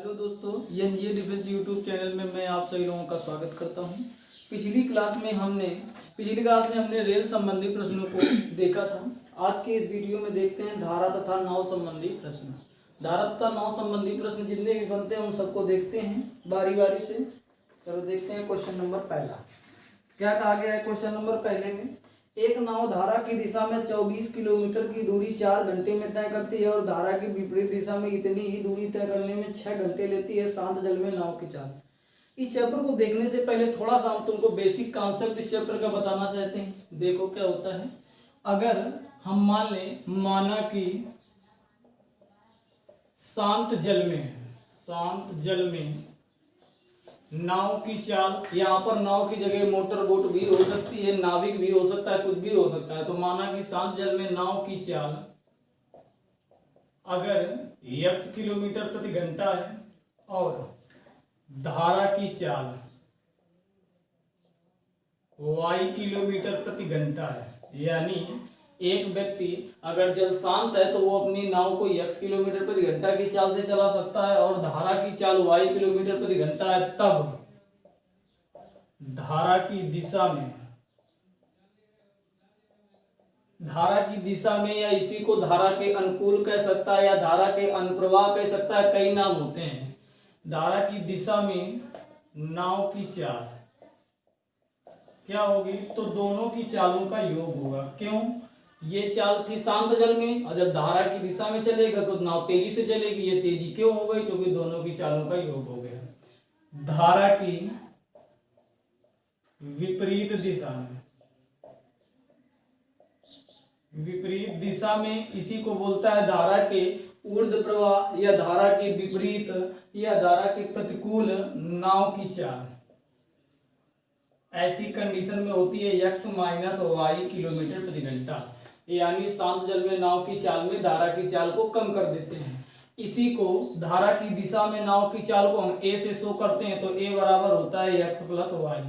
Hello दोस्तों, ये defence YouTube channel में मैं आप सभी लोगों का स्वागत करता हूं। पिछली क्लास में हमने रेल संबंधी प्रश्नों को देखा था। आज के इस वीडियो में देखते हैं धारा तथा नाव संबंधी प्रश्न। धारा तथा नाव संबंधी प्रश्न जितने भी बनते हैं उन सबको देखते हैं बारी बारी से। चलो देखते हैं क्वेश्चन नंबर पहला। क्या कहा गया है क्वेश्चन नंबर पहले में? एक नाव धारा की दिशा में 24 किलोमीटर की दूरी 4 घंटे में तय करती है और धारा की विपरीत दिशा में इतनी ही दूरी तय करने में 6 घंटे लेती है शांत जल में नाव की चाल। इस चैप्टर को देखने से पहले थोड़ा सा हम तुमको बेसिक कॉन्सेप्ट इस चैप्टर का बताना चाहते हैं। देखो क्या होता है। अगर हम माना कि शांत जल में नाव की चाल, यहाँ पर नाव की जगह मोटर बोट भी हो सकती है, नाविक भी हो सकता है, कुछ भी हो सकता है। तो माना कि शांत जल में नाव की चाल अगर x किलोमीटर प्रति घंटा है और धारा की चाल y किलोमीटर प्रति घंटा है, यानी एक व्यक्ति अगर जल शांत है तो वो अपनी नाव को x किलोमीटर प्रति घंटा की चाल से चला सकता है और धारा की चाल y किलोमीटर प्रति घंटा है, तब धारा की दिशा में या इसी को धारा के अनुकूल कह सकता है या धारा के अनुप्रवाह कह सकता है, कई नाम होते हैं। धारा की दिशा में नाव की चाल क्या होगी? तो दोनों की चालों का योग होगा। क्यों? ये चाल थी शांत जल में और जब धारा की दिशा में चलेगा तो नाव तेजी से चलेगी। ये तेजी क्यों हो गई? क्योंकि दोनों की चालों का योग हो गया। धारा की विपरीत दिशा में इसी को बोलता है धारा के ऊर्ध्व प्रवाह या धारा के विपरीत या धारा के प्रतिकूल नाव की चाल। ऐसी कंडीशन में होती है x माइनस वाई किलोमीटर प्रति घंटा, यानी शांत जल में नाव की चाल में धारा की चाल को कम कर देते हैं। इसी को धारा की दिशा में नाव की चाल को हम a से शो करते हैं, तो a बराबर होता है x प्लस वाई।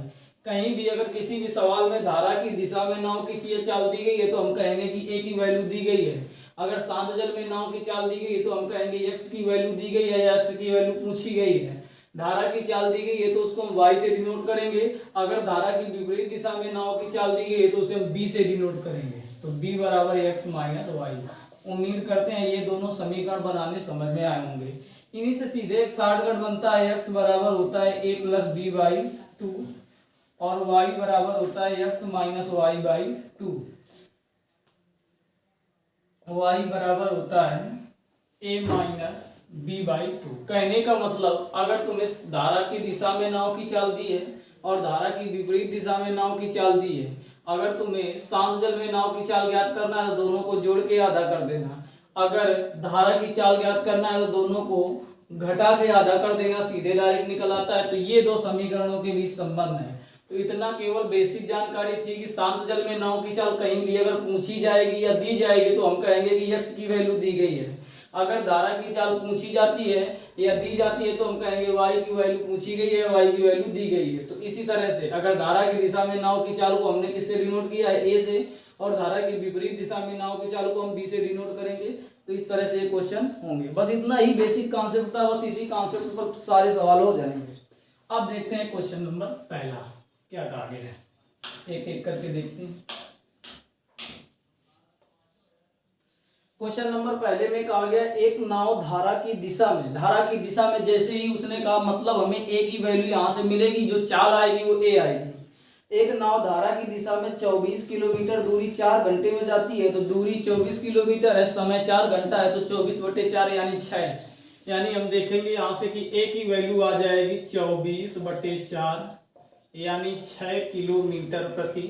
कहीं भी अगर किसी भी सवाल में धारा की दिशा में नाव की चाल दी गई है तो हम कहेंगे कि a की वैल्यू दी गई है। अगर शांत जल में नाव की चाल दी गई है तो हम कहेंगे x की वैल्यू दी गई है या x की वैल्यू पूछी गई है। धारा की चाल दी गई है तो उसको हम y से डिनोट करेंगे। अगर धारा की विपरीत दिशा में नाव की चाल दी गई है तो उसे हम b से डिनोट करेंगे। तो b बराबर x माइनस वाई। उम्मीद करते हैं ये दोनों समीकरण बनाने समझ में आए होंगे। इन्हीं से सीधे एक शॉर्टकट बनता है। x बराबर होता है a प्लस बी बाई 2 और y बराबर होता है x minus y by 2। y बराबर होता है a माइनस बी बाई 2। कहने का मतलब अगर तुम्हें धारा की दिशा में नाव की चाल दी है और धारा की विपरीत दिशा में नाव की चाल दी है, अगर तुम्हें शांत जल में नाव की चाल ज्ञात करना है तो दोनों को जोड़ के आधा कर देना। अगर धारा की चाल ज्ञात करना है तो दोनों को घटा के आधा कर देना, सीधे डायरेक्ट निकल आता है। तो ये दो समीकरणों के बीच संबंध है। तो इतना केवल बेसिक जानकारी थी कि शांत जल में नाव की चाल कहीं भी अगर पूछी जाएगी या दी जाएगी तो हम कहेंगे कि x की वैल्यू दी गई है। अगर धारा की चाल पूछी जाती है या दी जाती है तो हम कहेंगे y की वैल्यू पूछी गई है, y की वैल्यू दी गई है। तो इसी तरह से अगर धारा की दिशा में नाव की चाल को हमने किससे डिनोट किया है? a से, और धारा की विपरीत दिशा में नाव की चाल को हम b से डिनोट करेंगे। तो इस तरह से ये क्वेश्चन होंगे। बस इतना ही बेसिक कॉन्सेप्ट था, बस इसी कॉन्सेप्ट पर सारे सवाल हो जाएंगे। अब देखते हैं क्वेश्चन नंबर पहला क्या कहा गया है, एक एक करके देखते हैं। क्वेश्चन नंबर पहले में कहा गया एक नाव धारा की दिशा में जैसे ही उसने कहा मतलब हमें a की वैल्यू यहाँ से मिलेगी, जो चाल आएगी वो a आएगी। एक नाव धारा की दिशा में 24 किलोमीटर दूरी 4 घंटे में जाती है। तो दूरी 24 किलोमीटर है, समय 4 घंटा है, तो 24/4 यानी 6। यानी हम देखेंगे यहाँ से कि a की वैल्यू आ जाएगी 24/4 यानी 6 किलोमीटर प्रति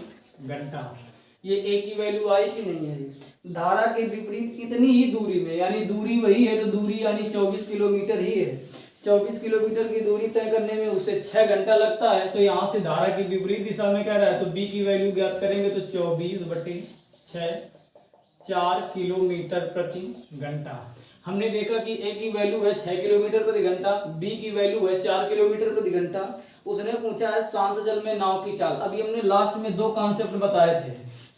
घंटा। ये a की वैल्यू आई कि नहीं आई? धारा के विपरीत इतनी ही दूरी में, यानी दूरी वही है तो दूरी यानी 24 किलोमीटर ही है। 24 किलोमीटर की दूरी तय करने में उसे 6 घंटा लगता है। तो यहाँ से धारा की विपरीत दिशा में कह रहा है तो b की वैल्यू ज्ञात करेंगे तो 24/6 4 किलोमीटर प्रति घंटा। हमने देखा कि a की वैल्यू है 6 किलोमीटर प्रति घंटा, b की वैल्यू है 4 किलोमीटर प्रति घंटा। उसने पूछा है शांत जल में नाव की चाल। अभी हमने लास्ट में दो कॉन्सेप्ट बताए थे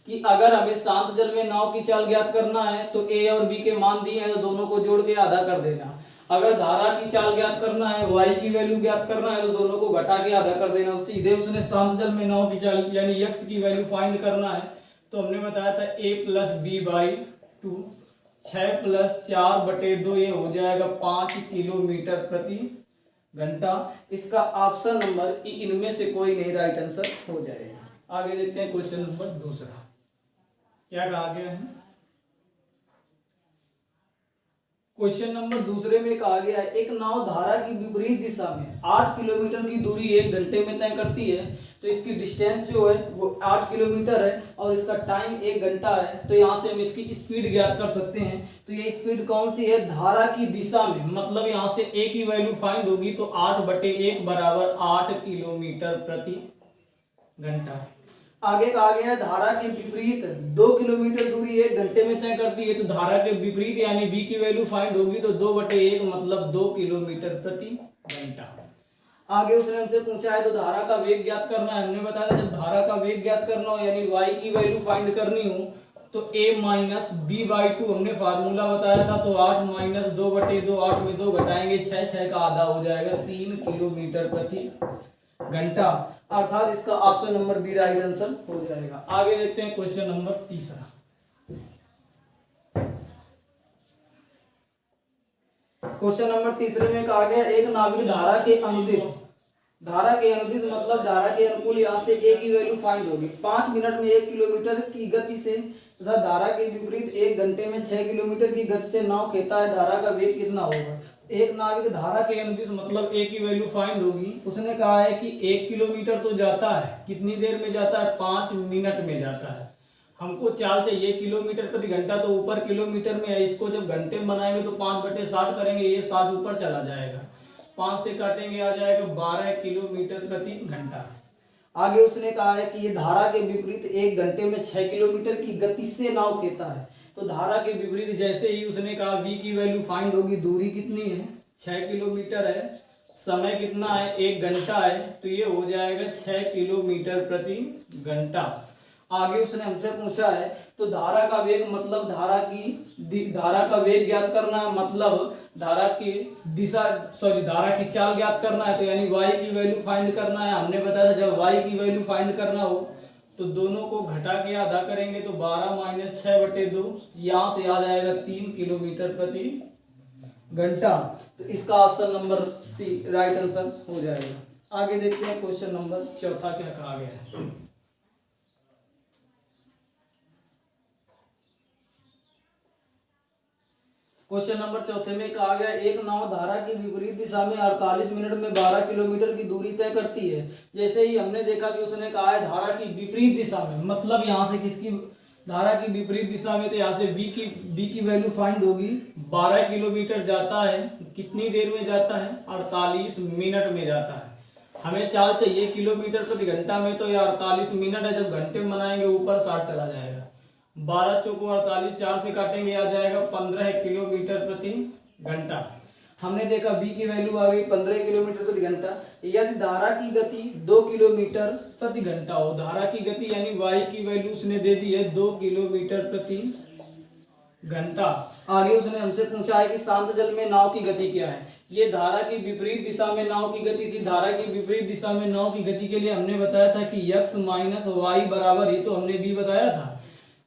कि अगर हमें शांत जल में नाव की चाल ज्ञात करना है तो a और b के मान दिए हैं तो दोनों को जोड़ के आधा कर देना। अगर धारा की चाल ज्ञात करना है, y की वैल्यू ज्ञात करना है, तो दोनों को घटा के आधा कर देना। सीधे उसने शांत जल में नाव की चाल यानी x की वैल्यू फाइंड करना है, तो हमने बताया था a plus b by 2, 6 plus 4/2, ये हो जाएगा 5 किलोमीटर प्रति घंटा। इसका ऑप्शन नंबर इनमें से कोई नहीं राइट आंसर हो जाएगा। आगे देखते हैं क्वेश्चन नंबर दूसरा, क्या कहा गया है। क्वेश्चन नंबर दूसरे में कहा गया है, एक नाव धारा की विपरीत दिशा में 8 किलोमीटर की दूरी 1 घंटे में तय करती है। तो इसकी डिस्टेंस जो है वो 8 किलोमीटर है और इसका टाइम 1 घंटा है। तो यहाँ से हम इसकी स्पीड ज्ञात कर सकते हैं। तो ये स्पीड कौन सी है, धारा की दिशा में, मतलब यहाँ से ए की वैल्यू फाइंड होगी, तो 8/1 बराबर 8 किलोमीटर प्रति घंटा। आगे कहा गया है धारा के विपरीत 2 किलोमीटर दूरी 1 घंटे में तय करती है। तो धारा के विपरीत यानी b की वैल्यू फाइंड होगी, तो 2/1 मतलब 2 किलोमीटर प्रति घंटा। आगे उसने हमसे पूछा है तो धारा का वेग ज्ञात करना है। हमने बताया था जब धारा का वेग ज्ञात करना हो यानी y की वैल्यू फाइंड करनी हो, तो a माइनस बी बाई 2 हमने फार्मूला बताया था। तो 8 माइनस 2/2, 8 में 2 घटाएंगे 6, 6 का आधा हो जाएगा 3 किलोमीटर प्रति घंटा। अर्थात इसका option number b right answer हो जाएगा। आगे देखते हैं क्वेश्चन नंबर तीसरा। क्वेश्चन नंबर तीसरे में कहा गया, एक नाविक धारा के अनुदिश मतलब धारा के अनुकूल यहाँ से ए की वैल्यू फाइंड होगी। 5 मिनट में 1 किलोमीटर की गति से तथा धारा के विपरीत 1 घंटे में 6 किलोमीटर की गति से नाव खेता है, धारा का वेग कितना होगा। एक नाविक धारा के अनुदिश मतलब ए की वैल्यू फाइंड होगी। उसने कहा है कि 1 किलोमीटर तो जाता है, कितनी देर में जाता है, 5 मिनट में जाता है। हमको चाल चाहिए किलोमीटर प्रति घंटा, तो ऊपर किलोमीटर में है, इसको जब घंटे में बनाएंगे तो 5/60 करेंगे, ये 60 ऊपर चला जाएगा, 5 से काटेंगे आ जाएगा 12 किलोमीटर प्रति घंटा। आगे उसने कहा है कि ये धारा के विपरीत 1 घंटे में 6 किलोमीटर की गति से नाव खेता है। तो धारा के विपरीत जैसे ही उसने कहा v की वैल्यू फाइंड होगी, दूरी कितनी है 6 किलोमीटर है, समय कितना है 1 घंटा है, तो ये हो जाएगा 6 किलोमीटर प्रति घंटा। आगे उसने हमसे पूछा है तो धारा का वेग मतलब धारा का वेग ज्ञात करना है, मतलब धारा की चाल ज्ञात करना है। तो यानी y की वैल्यू फाइंड करना है। हमने बताया था जब y की वैल्यू फाइंड करना हो तो दोनों को घटा के आधा करेंगे, तो 12 माइनस 6/2, यहाँ से आ जाएगा 3 किलोमीटर प्रति घंटा। तो इसका option number c right answer हो जाएगा। आगे देखते हैं क्वेश्चन नंबर चौथा क्या कहा गया है। क्वेश्चन नंबर चौथे में कहा गया, एक नाव धारा की विपरीत दिशा में 48 मिनट में 12 किलोमीटर की दूरी तय करती है। जैसे ही हमने देखा कि उसने कहा है धारा की विपरीत दिशा में, मतलब यहाँ से किसकी धारा की विपरीत दिशा में, तो यहाँ से बी की वैल्यू फाइंड होगी। 12 किलोमीटर जाता है, कितनी देर में जाता है 48 मिनट में जाता है। हमें चाल चाहिए किलोमीटर प्रति घंटा में, तो ये 48 मिनट है, जब घंटे में बनाएंगे ऊपर 60 चला जाएगा, 12 चौको 48, 4 से काटेंगे आ जाएगा 15 किलोमीटर प्रति घंटा। हमने देखा b की वैल्यू आ गई 15 किलोमीटर प्रति घंटा। यदि धारा की गति 2 किलोमीटर प्रति घंटा हो, धारा की गति यानी y की वैल्यू उसने दे दी है 2 किलोमीटर प्रति घंटा। आगे उसने हमसे पूछा है कि शांत जल में नाव की गति क्या है। ये धारा की विपरीत दिशा में नाव की गति थी। धारा की विपरीत दिशा में नाव की गति के लिए हमने बताया था कि x माइनस वाई बराबर ही, तो हमने b बताया था।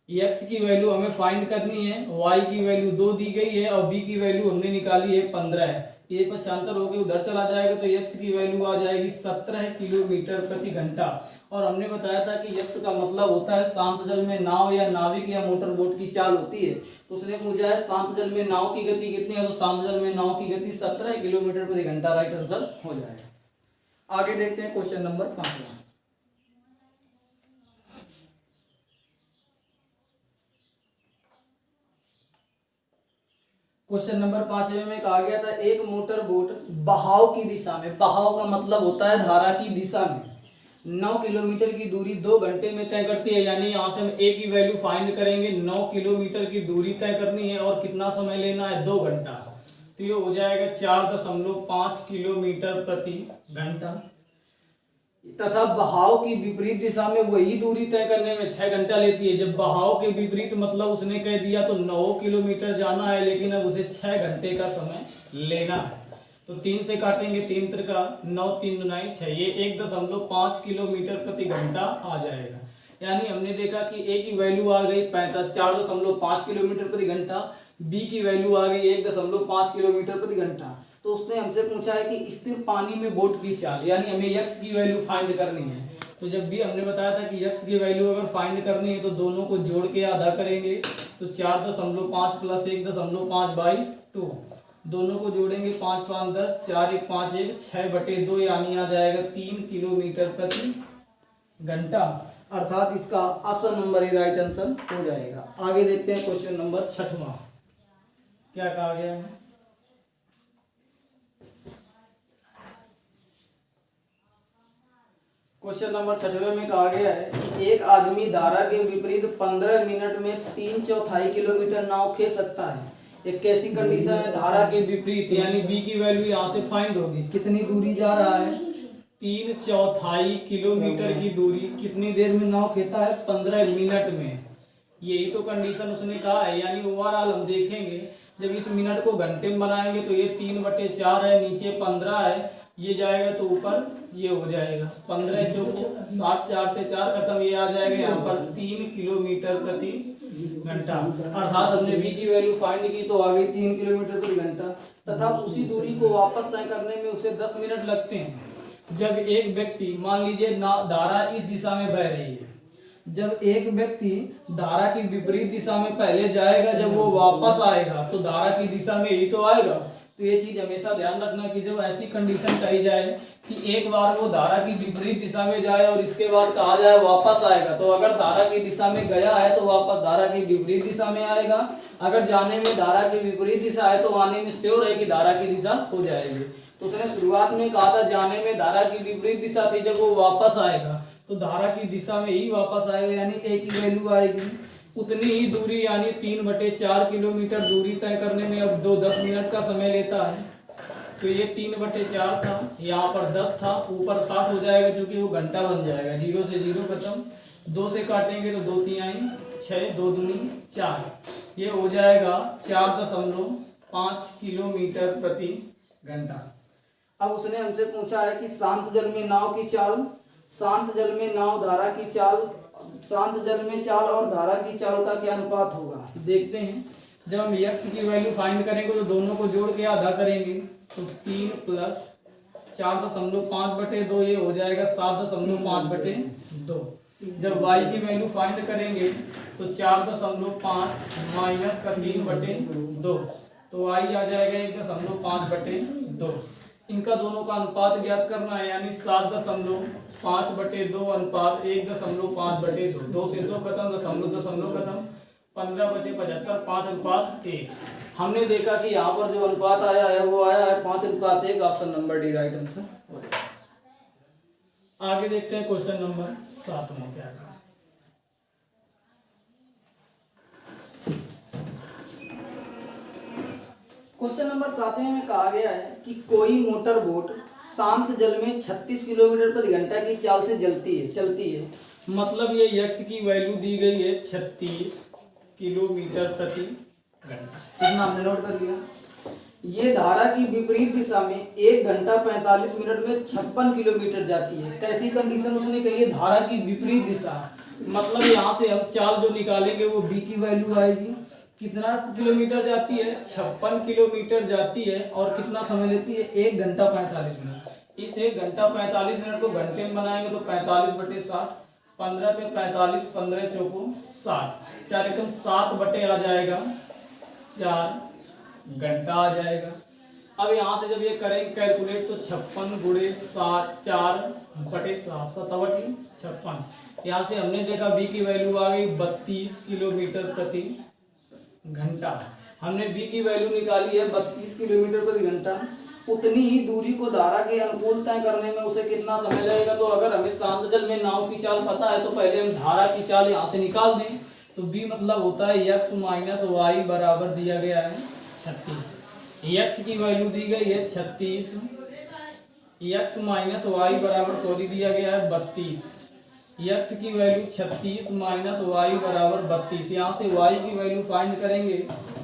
x की वैल्यू हमें फाइंड करनी है, y की वैल्यू 2 दी गई है और b की वैल्यू हमने निकाली है 15 है। ये 75 होकर उधर चला जाएगा, तो x की वैल्यू आ जाएगी 17 किलोमीटर प्रति घंटा। और हमने बताया था कि x का मतलब होता है शांत जल में नाव या नाविक या मोटर बोट की चाल होती है। तो उसने पूछा है शांत जल में नाव की गति कितनी है, तो शांत जल में नाव की गति 17 किलोमीटर प्रति घंटा राइट आंसर हो जाएगा। आगे देखते हैं क्वेश्चन नंबर 5। क्वेश्चन नंबर 5 में कहा गया था, एक मोटर बोट बहाव की दिशा में, बहाव का मतलब होता है धारा की दिशा में 9 किलोमीटर की दूरी 2 घंटे में तय करती है। यानी यहाँ से हम a की वैल्यू फाइंड करेंगे, 9 किलोमीटर की दूरी तय करनी है और कितना समय लेना है 2 घंटा। तो ये हो जाएगा 4.5 किलोमीटर प्रति घंटा। तथा बहाव की विपरीत दिशा में वही दूरी तय करने में 6 घंटा लेती है। जब बहाव के विपरीत मतलब उसने कह दिया तो 9 किलोमीटर जाना है, लेकिन अब उसे 6 घंटे का समय लेना है। तो 3 से काटेंगे, 3 त्रिका 9, 3 दूनी 6, ये 1.5 किलोमीटर प्रति घंटा आ जाएगा। यानी हमने देखा कि ए की वैल्यू आ गई 4.5 किलोमीटर प्रति घंटा, बी की वैल्यू आ गई 1.5 किलोमीटर प्रति घंटा। तो उसने हमसे पूछा है कि स्थिर पानी में बोट की चाल, यानी हमें यक्स की वैल्यू फाइंड करनी है। तो जब भी हमने बताया था कि यक्स की वैल्यू अगर फाइंड करनी है तो दोनों को जोड़ के आधा करेंगे, तो 4.5 प्लस 1.5/2, दोनों को जोड़ेंगे 5 5 10, 4 1 5 1, 6/2, यानी आ जाएगा 3 किलोमीटर प्रति घंटा। अर्थात इसका option number a right answer हो जाएगा। आगे देखते हैं क्वेश्चन नंबर 6वां क्या कहा गया है। क्वेश्चन नंबर 6 में कहा गया है कि एक आदमी धारा के विपरीत 15 मिनट में 3/4 किलोमीटर नाव खींच सकता है। एक कैसी कंडीशन है, धारा के विपरीत, यानी बी की वैल्यू यहाँ से फाइंड होगी। कितनी दूरी जा रहा है, 3/4 किलोमीटर की दूरी कितनी देर में नाव खेता है, 15 मिनट में। यही तो कंडीशन उसने कहा है। यानी ओवरऑल हम देखेंगे, जब इस मिनट को घंटे में बनाएंगे तो ये 3/4 है, नीचे 15 है, ये जाएगा तो ऊपर ये हो जाएगा 15 चौको 60, 4 से 4 खत्म, ये आ जाएगा यहाँ पर 3 किलोमीटर प्रति घंटा। अर्थात हमने बी की वैल्यू फाइंड की तो आ गई 3 किलोमीटर प्रति घंटा। तथा उसी दूरी को वापस तय करने में उसे 10 मिनट लगते हैं। जब एक व्यक्ति, मान लीजिए धारा इस दिशा में बह रही है, जब एक व्यक्ति धारा की विपरीत दिशा में पहले जाएगा, जब वो वापस आएगा तो धारा की दिशा में ही तो आएगा। तो ये चीज हमेशा ध्यान रखना कि जब ऐसी कंडीशन कही जाए कि एक बार वो धारा की विपरीत दिशा में जाए और इसके बाद कहा जाए वापस आएगा, तो अगर धारा की दिशा में गया है तो वापस धारा की विपरीत दिशा में आएगा। अगर जाने में धारा की विपरीत दिशा है तो आने में श्योर है कि धारा की दिशा हो जाएगी। तो उसने शुरुआत में कहा था जाने में धारा की विपरीत दिशा थी, जब वो वापस आएगा तो धारा की दिशा में ही वापस आएगा, यानी ए की वैल्यू आएगी उतनी ही दूरी, यानी 3/4 किलोमीटर दूरी तय करने में अब 10 मिनट का समय लेता है। तो ये 3/4 था, यहाँ पर 10 था, ऊपर 7 हो जाएगा क्योंकि वो घंटा बन जाएगा। 0 से 0 खत्म, 2 से काटेंगे तो 2 तिहाई 6, 2 दूनी 4, ये हो जाएगा 4.5 किलोमीटर प्रति घंटा। अब उसने हमसे पूछा है कि शांत जल में नाव की चाल, शांत जल में नाव धारा की चाल, शांत जल में चाल और धारा की चाल का क्या अनुपात होगा। देखते हैं, जब हम x की वैल्यू फाइंड करेंगे तो दोनों को जोड़ के आधा करेंगे, तो 3 प्लस 4.5/2, ये हो जाएगा 7.5/2। जब y की वैल्यू फाइंड करेंगे तो 4.5 माइनस का 3/2, तो y आ जाएगा 1.5/2। इनका दोनों का अनुपात ज्ञात करना है, यानी 7.5/2 अनुपात 1.5/2। 2 से 2 खत्म, दशमलव खत्म, 15 बचे 75, 5:1। हमने देखा कि यहाँ पर जो अनुपात आया है वो आया है 5:1। Option number D right answer हो जाएगा। आगे देखते हैं क्वेश्चन नंबर 7वां क्या है। क्वेश्चन नंबर 7 में कहा गया है कि कोई मोटर बोट शांत जल में 36 किलोमीटर प्रति घंटा की चाल से चलती है। मतलब ये x की वैल्यू दी गई है 36 किलोमीटर प्रति घंटा। कितना हमने नोट कर लिया। ये धारा की विपरीत दिशा में 1 घंटा 45 मिनट में 56 किलोमीटर जाती है। कैसी कंडीशन उसने कही है, धारा की विपरीत दिशा, मतलब यहाँ से हम चाल जो निकालेंगे वो b की वैल्यू आएगी। कितना किलोमीटर जाती है, 56 किलोमीटर जाती है, और कितना समय लेती है, 1 घंटा 45 मिनट। इस 1 घंटा 45 मिनट को घंटे में बनाएंगे तो 45/60, 15 पे 45, 15 चौको 60, 4 एकम 7 आ जाएगा, 4 घंटा आ जाएगा। अब यहाँ से जब ये करेंगे कैलकुलेट तो 56 × 7, 4/7, 57 56। यहाँ से हमने देखा बी की वैल्यू आ गई 32 किलोमीटर प्रति घंटा। हमने बी की वैल्यू निकाली है 32 किलोमीटर प्रति घंटा। उतनी ही दूरी को धारा के अनुकूल तय करने में उसे कितना समय लगेगा। तो अगर हमें शांत जल में नाव की चाल पता है तो पहले हम धारा की चाल यहाँ से निकाल दें। तो बी मतलब होता है x - y बराबर दिया गया है 36। x की वैल्यू दी गई है 36, x माइनस वाई बराबर सॉरी दिया गया है 32, x की वैल्यू 36 माइनस वाई बराबर 32। यहाँ से y की वैल्यू फाइंड करेंगे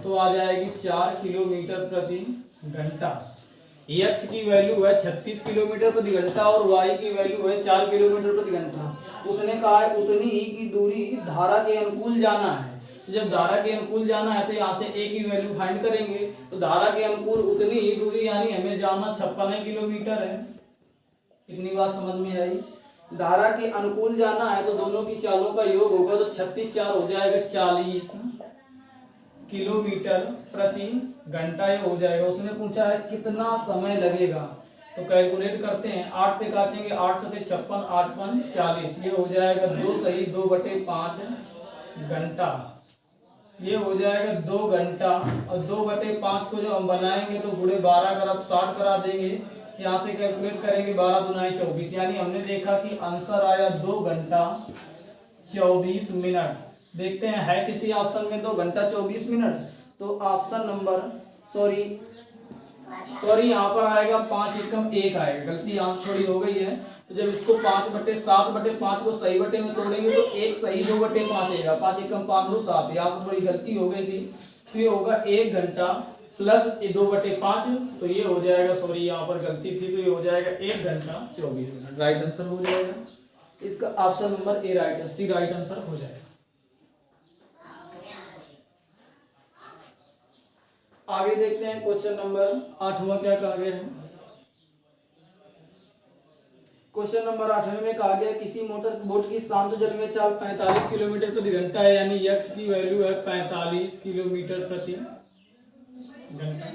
तो आ जाएगी 4 किलोमीटर प्रति घंटा। x की वैल्यू है 36 किलोमीटर प्रति घंटा और y की वैल्यू है 4 किलोमीटर प्रति घंटा। उसने कहा है उतनी ही की दूरी धारा के अनुकूल जाना है। जब धारा के अनुकूल जाना है तो यहाँ से a की वैल्यू फाइंड करेंगे, तो धारा के अनुकूल उतनी ही दूरी यानी हमें जाना 56 किलोमीटर है। इतनी बात समझ में आई। धारा के अनुकूल जाना है तो दोनों की चालों का योग होगा, तो 36 4 हो जाएगा 40 किलोमीटर प्रति घंटा ये हो जाएगा। उसने पूछा है कितना समय लगेगा, तो कैलकुलेट करते हैं। 8 से काटेंगे, 8 से 56, 8 5 40, ये हो जाएगा 2 सही 2/5 घंटा। ये हो जाएगा 2 घंटा और 2/5 को जो हम बनाएंगे तो गुणे 12 कर अब 60 करा देंगे। यहाँ से कैलकुलेट करेंगे 12 दूनी 24, यानी हमने देखा कि आंसर आया 2 घंटा 24 मिनट। देखते हैं है किसी ऑप्शन में 2 घंटा 24 मिनट, तो ऑप्शन नंबर सॉरी यहाँ पर आएगा 5 एकम 1 आएगा, गलती यहाँ थोड़ी हो गई है। तो जब इसको 5/7/5 को सही बटे में तोड़ेंगे तो 1 सही 2/5 आएगा, 5 एकम 5 2 7, यहाँ पर थोड़ी गलती हो गई थी। तो ये होगा 1 घंटा प्लस 2/5, तो ये हो जाएगा सॉरी यहाँ पर गलती थी, तो ये हो जाएगा 1 घंटा 24 मिनट। राइट आंसर हो जाएगा इसका option number a right c right answer हो जाएगा। आगे देखते हैं क्वेश्चन नंबर 8वां क्या कहा गया है। क्वेश्चन नंबर 8वें में कहा गया किसी मोटर बोट की शांत जल में चाल 45 किलोमीटर प्रति घंटा है, यानी x की वैल्यू है 45 किलोमीटर प्रति घंटा।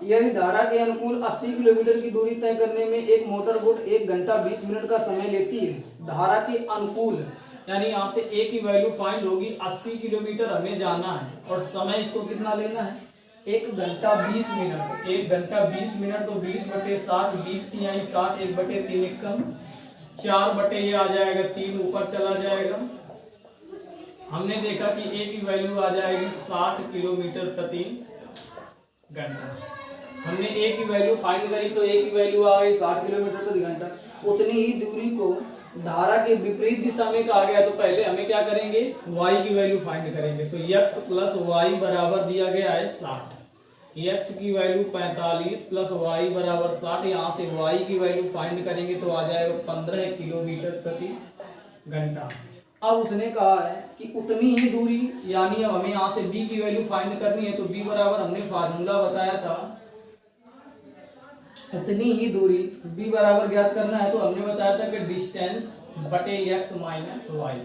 यदि धारा के अनुकूल 80 किलोमीटर की दूरी तय करने में एक मोटर बोट 1 घंटा 20 मिनट का समय लेती है। धारा के अनुकूल यानी यहाँ से a की वैल्यू फाइंड होगी, 80 किलोमीटर हमें जाना है और समय इसको कितना लेना है 1 घंटा 20 मिनट। 1 घंटा 20 मिनट तो 20/60, 20 60, 1/3 एकम 4 ये आ जाएगा 3 ऊपर चला जाएगा। हमने देखा कि a की वैल्यू आ जाएगी 60 किलोमीटर प्रति घंटा। हमने a की वैल्यू फाइंड करी तो a की वैल्यू आ गई 60 किलोमीटर प्रति घंटा। उतनी ही दूरी को धारा के विपरीत दिशा में कहा गया, तो पहले हमें क्या करेंगे y की वैल्यू फाइंड करेंगे। तो x प्लस वाई बराबर दिया गया है 60, x की वैल्यू 45 प्लस y बराबर 60। यहाँ से y की वैल्यू फाइंड करेंगे तो आ जाएगा 15 किलोमीटर प्रति घंटा। अब उसने कहा है कि उतनी ही दूरी यानी अब हमें यहाँ से b की वैल्यू फाइंड करनी है, तो b बराबर हमने फार्मूला बताया था, उतनी ही दूरी b बराबर ज्ञात करना है। तो हमने बताया था कि डिस्टेंस बटे x माइनस वाई।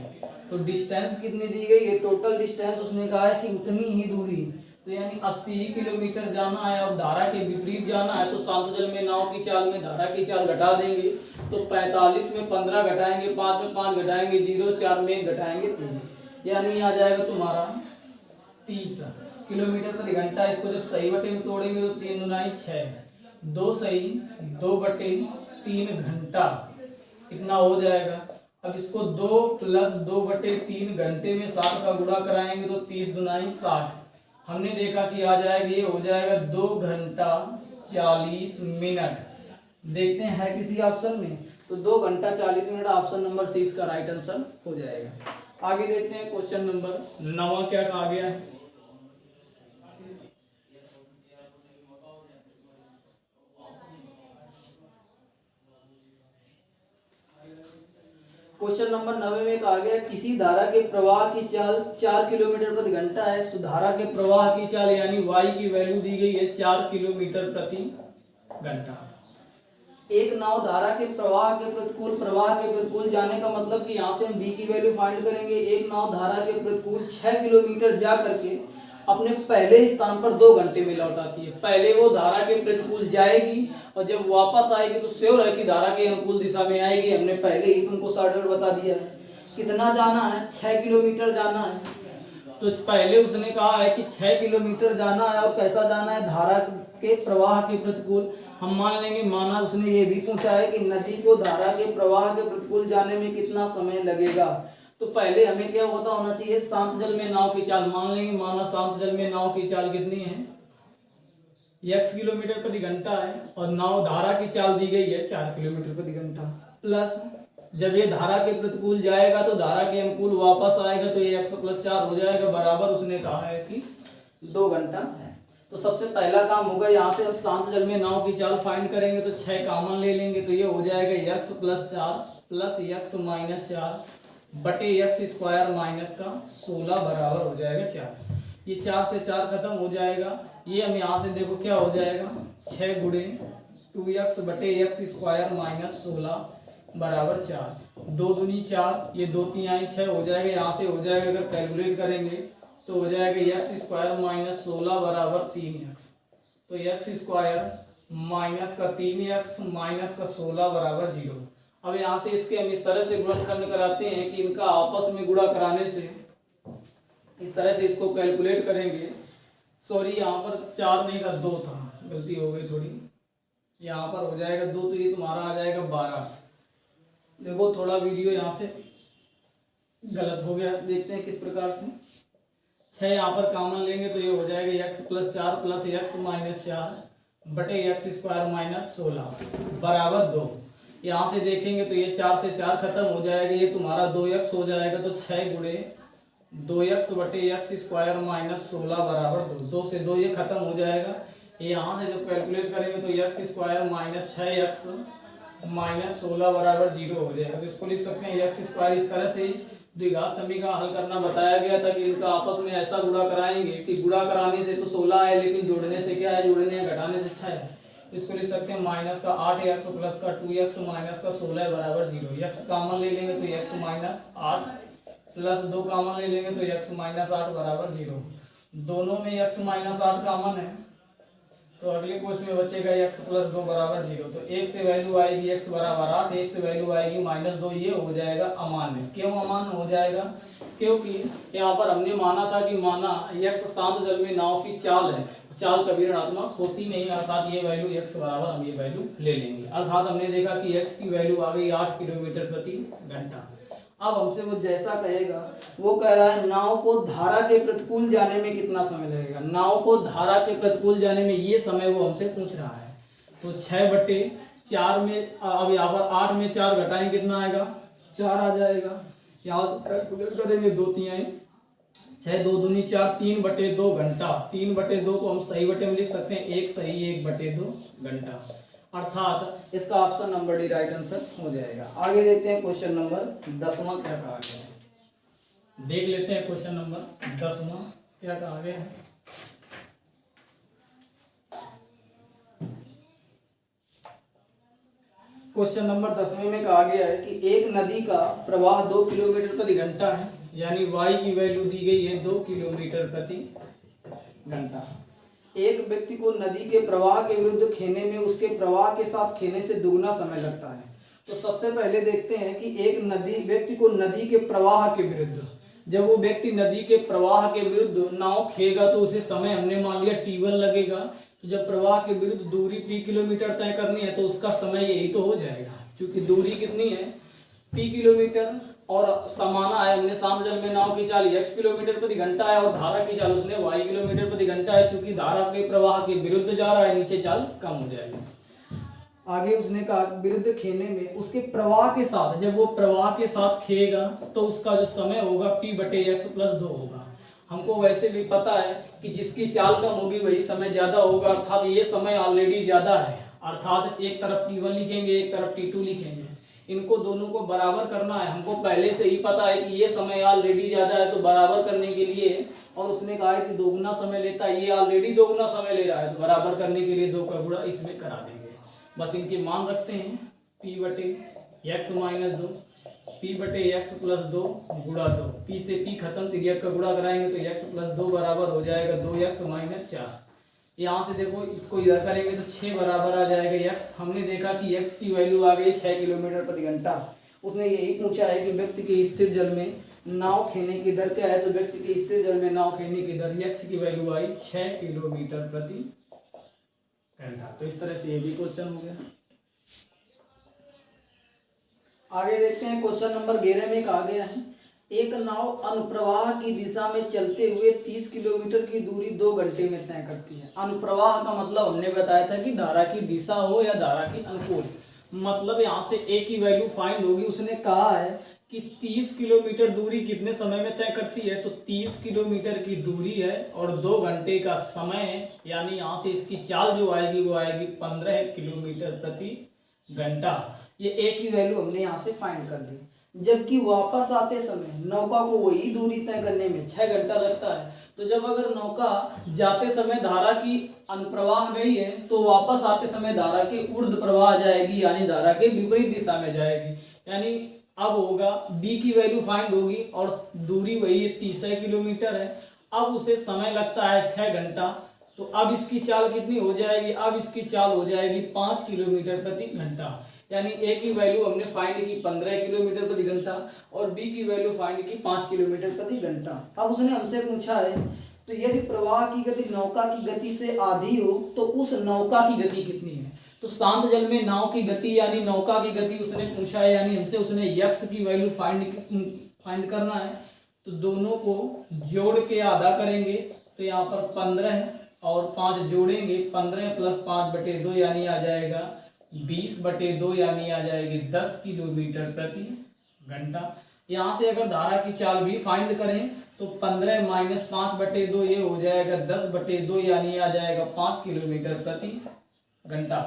तो डिस्टेंस कितनी दी गई है, टोटल डिस्टेंस उसने कहा है कि उतनी ही दूरी, तो यानी 80 किलोमीटर जाना है और धारा के विपरीत जाना है। तो शांत जल में नाव की चाल में धारा की चाल घटा देंगे, तो 45 में 15 घटाएंगे, 5 में 5 घटाएंगे 0, 4 में 1 घटाएंगे 3, यानी आ जाएगा तुम्हारा 30 किलोमीटर प्रति घंटा। इसको जब सही बटे में तोड़ेंगे तो 3 दूनी 6, 2 सही 2/3 घंटा इतना हो जाएगा। अब इसको 2 प्लस 2/3 घंटे में 60 का गुणा कराएंगे तो 30 दूनी 60। हमने देखा कि आ जाएगा ये हो जाएगा 2 घंटा 40 मिनट। देखते हैं है किसी ऑप्शन में, तो 2 घंटा 40 मिनट ऑप्शन नंबर सी इसका राइट आंसर हो जाएगा। आगे देखते हैं क्वेश्चन नंबर 9 क्या कहा गया है। क्वेश्चन नंबर 9 में कहा गया किसी धारा के प्रवाह की चाल 4 किलोमीटर प्रति घंटा है। तो धारा के प्रवाह की चाल यानी y की वैल्यू दी गई है 4 किलोमीटर प्रति घंटा। एक नाव धारा के प्रवाह के प्रतिकूल जाने का मतलब कि यहाँ से हम b की वैल्यू फाइंड करेंगे। एक नाव धारा के प्रतिकूल 6 किलोमीटर जा करके अपने पहले स्थान पर 2 घंटे में लौट आती है। पहले वो धारा के प्रतिकूल जाएगी और जब वापस आएगी तो श्योर है कि धारा के अनुकूल दिशा में आएगी। हमने पहले ही तुमको शॉर्टकट बता दिया है। कितना जाना है 6 किलोमीटर जाना है। तो पहले उसने कहा है कि 6 किलोमीटर जाना है और कैसा जाना है धारा के प्रवाह के प्रतिकूल। हम मान लेंगे माना उसने ये भी पूछा है कि नदी को धारा के प्रवाह के प्रतिकूल जाने में कितना समय लगेगा। तो पहले हमें क्या पता होना चाहिए शांत जल में नाव की चाल। मान लेंगे माना शांत जल में नाव की चाल कितनी है x किलोमीटर प्रति घंटा है और नाव धारा की चाल दी गई है 4 किलोमीटर प्रति घंटा, प्लस जब ये धारा के प्रतिकूल जाएगा तो धारा के अनुकूल वापस आएगा, तो ये x + 4 हो जाएगा बराबर, उसने कहा है कि 2 घंटा है। तो सबसे पहला काम होगा, यहाँ से अब शांत जल में नाव की चाल फाइंड करेंगे तो 6 कॉमन ले लेंगे, तो ये हो जाएगा x + 4 प्लस x - 4 बटे x² माइनस का 16 बराबर हो जाएगा 4। ये 4 से 4 खत्म हो जाएगा, ये हम यहाँ से देखो क्या हो जाएगा 6 गुणे 2x बटे x² माइनस 16 बराबर 4। 2 दूनी 4, ये 2 3 आई 6 हो जाएगा, यहाँ से हो जाएगा अगर कैलकुलेट करेंगे तो हो जाएगा x² माइनस 16 बराबर 3x। तो x² माइनस का 3x माइनस का 16 बराबर 0। अब यहाँ से इसके हम इस तरह से गुणनखंड कराते हैं कि इनका आपस में गुणा कराने से इस तरह से इसको कैलकुलेट करेंगे। सॉरी, यहाँ पर 4 नहीं था 2 था, गलती हो गई थोड़ी, यहाँ पर हो जाएगा 2, तो ये तुम्हारा आ जाएगा 12। देखो थोड़ा वीडियो यहाँ से गलत हो गया, देखते हैं किस प्रकार से। 6 यहाँ पर कॉमन लेंगे तो ये हो जाएगा x + 4 प्लस x - 4 बटे x² माइनस 16 बराबर 2। यहाँ से देखेंगे तो ये 4 से 4 खत्म हो जाएगा, ये तुम्हारा 2x हो जाएगा, तो 6 गुणे 2x बटे x² माइनस 16 बराबर 2। 2 से 2 ये खत्म हो जाएगा, ये यहाँ से जब कैलकुलेट करेंगे तो x² माइनस 6x माइनस 16 बराबर 0 हो जाएगा। तो इसको लिख सकते हैं x² इस तरह से द्विघात समीकरण हल करना बताया गया था कि इनका आपस में ऐसा गुणा कराएंगे कि गुणा कराने से तो 16 है, लेकिन जोड़ने से क्या है, जोड़ने या घटाने से 6 है। इसको लिख सकते हैं माइनस का 8x प्लस का 2x माइनस का 16 बराबर 0। x कॉमन ले लेंगे तो x माइनस 8 प्लस 2 कॉमन ले लेंगे तो x माइनस 8 बराबर 0। दोनों में x माइनस 8 कॉमन है, तो अगले क्वेश्चन में बचेगा x + 2 बराबर 0। तो 1 से वैल्यू आएगी x बराबर 8, 1 से वैल्यू आएगी -2, ये हो जाएगा अमान्य। क्यों अमान्य हो जाएगा? क्योंकि यहाँ पर हमने माना था कि माना x शांत जल में नाव की चाल है, चाल कभी ऋणात्मक होती नहीं, अर्थात ये वैल्यू x बराबर हम ये वैल्यू ले लेंगे। अर्थात हमने देखा कि x की वैल्यू आ गई 8 किलोमीटर प्रति घंटा। अब हमसे वो जैसा कहेगा, वो कह रहा है नाव को धारा के प्रतिकूल जाने में कितना समय लगेगा। नाव को धारा के प्रतिकूल जाने में ये समय वो हमसे पूछ रहा है। तो 6/4 में, अब यहाँ पर 8 में 4 घटाएं कितना आएगा, 4 आ जाएगा। यहाँ कैलकुलेट करेंगे 2 3 आए 6, 2 दूनी 4, 3/2 घंटा। 3/2 को हम सही बटे में लिख सकते हैं 1 सही 1/2 घंटा, अर्थात इसका option number D right answer हो जाएगा। आगे देखते हैं क्वेश्चन नंबर 10वां क्या कहा गया है, देख लेते हैं क्वेश्चन नंबर 10वां क्या कहा गया है। क्वेश्चन नंबर 10वें में कहा गया है कि एक नदी का प्रवाह 2 किलोमीटर प्रति घंटा है, यानी y की वैल्यू दी गई है 2 किलोमीटर प्रति घंटा। एक व्यक्ति को नदी के प्रवाह के विरुद्ध खेने में उसके प्रवाह के साथ खेने से दुगना समय लगता है। तो सबसे पहले देखते हैं कि एक व्यक्ति को नदी के प्रवाह के विरुद्ध, जब वो व्यक्ति नदी के प्रवाह के विरुद्ध नाव खेगा तो उसे समय हमने मान लिया t1 लगेगा। तो जब प्रवाह के विरुद्ध दूरी p किलोमीटर तय करनी है तो उसका समय यही तो हो जाएगा, क्योंकि दूरी कितनी है p किलोमीटर और समाना है हमने शांत जल में नाव की चाल x किलोमीटर प्रति घंटा है और धारा की चाल उसने y किलोमीटर प्रति घंटा है। चूंकि धारा के प्रवाह के विरुद्ध जा रहा है, नीचे चाल कम हो जाएगी। आगे उसने कहा विरुद्ध खेने में उसके प्रवाह के साथ, जब वो प्रवाह के साथ खेगा तो उसका जो समय होगा p/x + 2 होगा। हमको वैसे भी पता है कि जिसकी चाल कम होगी वही समय ज्यादा होगा, अर्थात ये समय ऑलरेडी ज्यादा है, अर्थात एक तरफ t1 लिखेंगे एक तरफ t2 लिखेंगे। इनको दोनों को बराबर करना है, हमको पहले से ही पता है कि ये समय ऑलरेडी ज्यादा है, तो बराबर करने के लिए, और उसने कहा है कि दोगुना समय लेता है, ये ऑलरेडी दोगुना समय ले रहा है, तो बराबर करने के लिए 2 का गुणा इसमें करा देंगे। बस इनके मान रखते हैं p/x - 2 p/x + 2 गुणा 2, p से p खत्म, तिर्यक का गुणा कराएंगे तो x + 2 बराबर हो जाएगा 2x - 4। यहाँ से देखो इसको इधर करेंगे तो 6 बराबर आ जाएगा x। हमने देखा कि x की वैल्यू आ गई 6 किलोमीटर प्रति घंटा। उसने यही पूछा है कि व्यक्ति के स्थिर जल में नाव खेने की दर क्या है, तो व्यक्ति के स्थिर जल में नाव खेने की दर x की वैल्यू आई 6 किलोमीटर प्रति घंटा। तो इस तरह से ये भी क्वेश्चन हो गया। आगे देखते हैं क्वेश्चन नंबर 11 में कहा गया है एक नाव अनुप्रवाह की दिशा में चलते हुए 30 किलोमीटर की दूरी 2 घंटे में तय करती है। अनुप्रवाह का मतलब हमने बताया था कि धारा की दिशा हो या धारा की अनुकूल, मतलब यहाँ से ए की वैल्यू फाइंड होगी। उसने कहा है कि 30 किलोमीटर दूरी कितने समय में तय करती है, तो 30 किलोमीटर की दूरी है और 2 घंटे का समय है, यानी यहाँ से इसकी चाल जो आएगी वो आएगी 15 किलोमीटर प्रति घंटा। ये ए की वैल्यू हमने यहाँ से फाइंड कर दी। जबकि वापस आते समय नौका को वही दूरी तय करने में 6 घंटा लगता है। तो जब अगर नौका जाते समय धारा की अनुप्रवाह गई है तो वापस आते समय धारा के ऊर्ध्व प्रवाह जाएगी, यानी धारा के विपरीत दिशा में जाएगी। यानी अब होगा बी की वैल्यू फाइंड होगी और दूरी वही 30 किलोमीटर है। अब उसे समय लगता है 6 घंटा। तो अब इसकी चाल कितनी हो जाएगी, अब इसकी चाल हो जाएगी 5 किलोमीटर प्रति घंटा। यानी ए की वैल्यू हमने फाइंड की 15 किलोमीटर प्रति घंटा और बी की वैल्यू फाइंड की 5 किलोमीटर प्रति घंटा। अब उसने हमसे पूछा है तो यदि प्रवाह की गति नौका की गति से आधी हो तो उस नौका की गति कितनी है। तो शांत जल में नाव की गति यानी नौका की गति उसने पूछा है, यानी हमसे उसने यक्स की वैल्यू फाइंड करना है। तो दोनों को जोड़ के आधा करेंगे तो यहाँ पर 15 और 5 जोड़ेंगे, 15 + 5/2 यानी आ जाएगा 20/2 यानी आ जाएगी 10 किलोमीटर प्रति घंटा। यहाँ से अगर धारा की चाल भी फाइंड करें तो 15 - 5/2 ये हो जाएगा 10/2 यानी आ जाएगा 5 किलोमीटर प्रति घंटा।